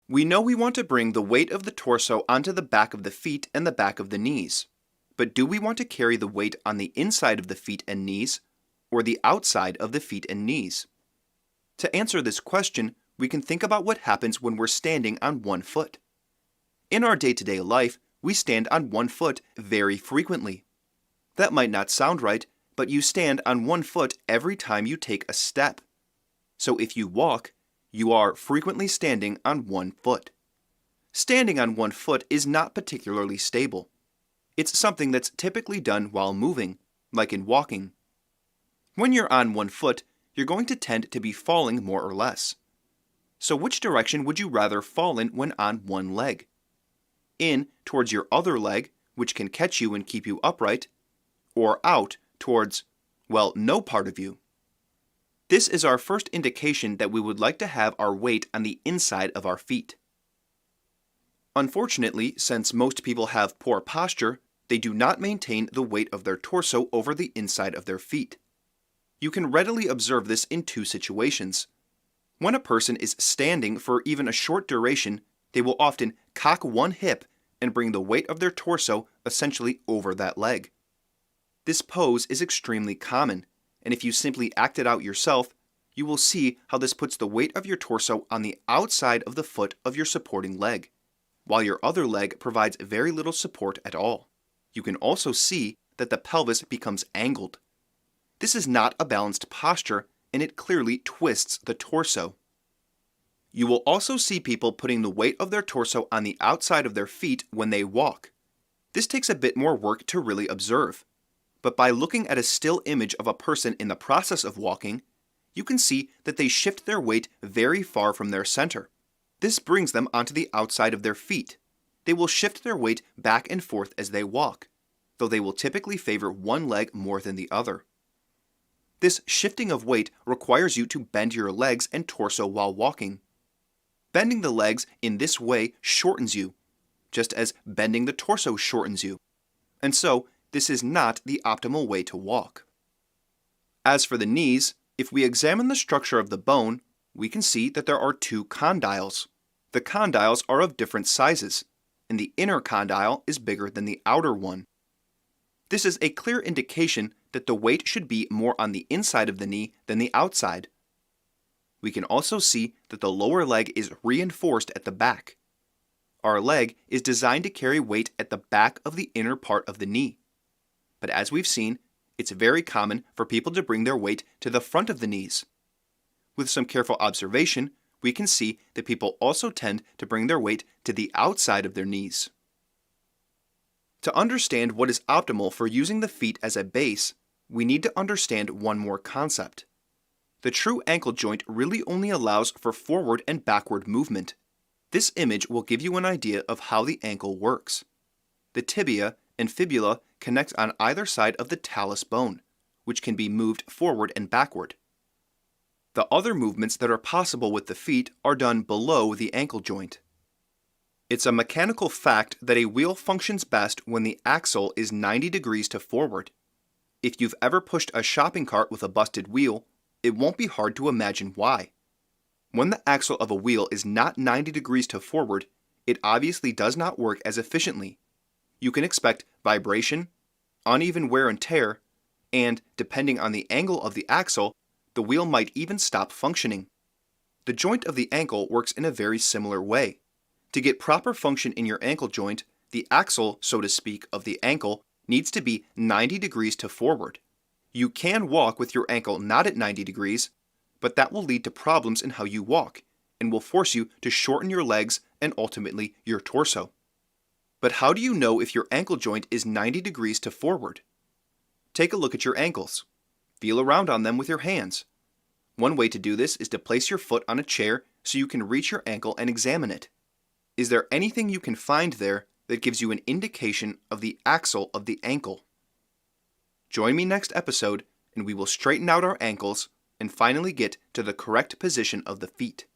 We know we want to bring the weight of the torso onto the back of the feet and the back of the knees. But do we want to carry the weight on the inside of the feet and knees, or the outside of the feet and knees? To answer this question, we can think about what happens when we're standing on one foot. In our day-to-day life, we stand on one foot very frequently. That might not sound right, but you stand on one foot every time you take a step. So if you walk, you are frequently standing on one foot. Standing on one foot is not particularly stable. It's something that's typically done while moving, like in walking. When you're on one foot, you're going to tend to be falling more or less. So which direction would you rather fall in when on one leg? In towards your other leg, which can catch you and keep you upright, or out towards, well, no part of you? This is our first indication that we would like to have our weight on the inside of our feet. Unfortunately, since most people have poor posture, they do not maintain the weight of their torso over the inside of their feet. You can readily observe this in two situations. When a person is standing for even a short duration, they will often cock one hip and bring the weight of their torso essentially over that leg. This pose is extremely common, and if you simply act it out yourself, you will see how this puts the weight of your torso on the outside of the foot of your supporting leg, while your other leg provides very little support at all. You can also see that the pelvis becomes angled. This is not a balanced posture, and it clearly twists the torso. You will also see people putting the weight of their torso on the outside of their feet when they walk. This takes a bit more work to really observe, but by looking at a still image of a person in the process of walking, you can see that they shift their weight very far from their center. This brings them onto the outside of their feet. They will shift their weight back and forth as they walk, though they will typically favor one leg more than the other. This shifting of weight requires you to bend your legs and torso while walking. Bending the legs in this way shortens you, just as bending the torso shortens you, and so this is not the optimal way to walk. As for the knees, if we examine the structure of the bone, we can see that there are two condyles. The condyles are of different sizes, and the inner condyle is bigger than the outer one. This is a clear indication that the weight should be more on the inside of the knee than the outside. We can also see that the lower leg is reinforced at the back. Our leg is designed to carry weight at the back of the inner part of the knee. But as we've seen, it's very common for people to bring their weight to the front of the knees. With some careful observation, we can see that people also tend to bring their weight to the outside of their knees. To understand what is optimal for using the feet as a base, we need to understand one more concept. The true ankle joint really only allows for forward and backward movement. This image will give you an idea of how the ankle works. The tibia and fibula connect on either side of the talus bone, which can be moved forward and backward. The other movements that are possible with the feet are done below the ankle joint. It's a mechanical fact that a wheel functions best when the axle is 90 degrees to forward. If you've ever pushed a shopping cart with a busted wheel, it won't be hard to imagine why. When the axle of a wheel is not 90 degrees to forward, it obviously does not work as efficiently. You can expect vibration, uneven wear and tear, and, depending on the angle of the axle, the wheel might even stop functioning. The joint of the ankle works in a very similar way. To get proper function in your ankle joint, the axle, so to speak, of the ankle needs to be 90 degrees to forward. You can walk with your ankle not at 90 degrees, but that will lead to problems in how you walk and will force you to shorten your legs and ultimately your torso. But how do you know if your ankle joint is 90 degrees to forward? Take a look at your ankles. Feel around on them with your hands. One way to do this is to place your foot on a chair so you can reach your ankle and examine it. Is there anything you can find there that gives you an indication of the axle of the ankle? Join me next episode and we will straighten out our ankles and finally get to the correct position of the feet.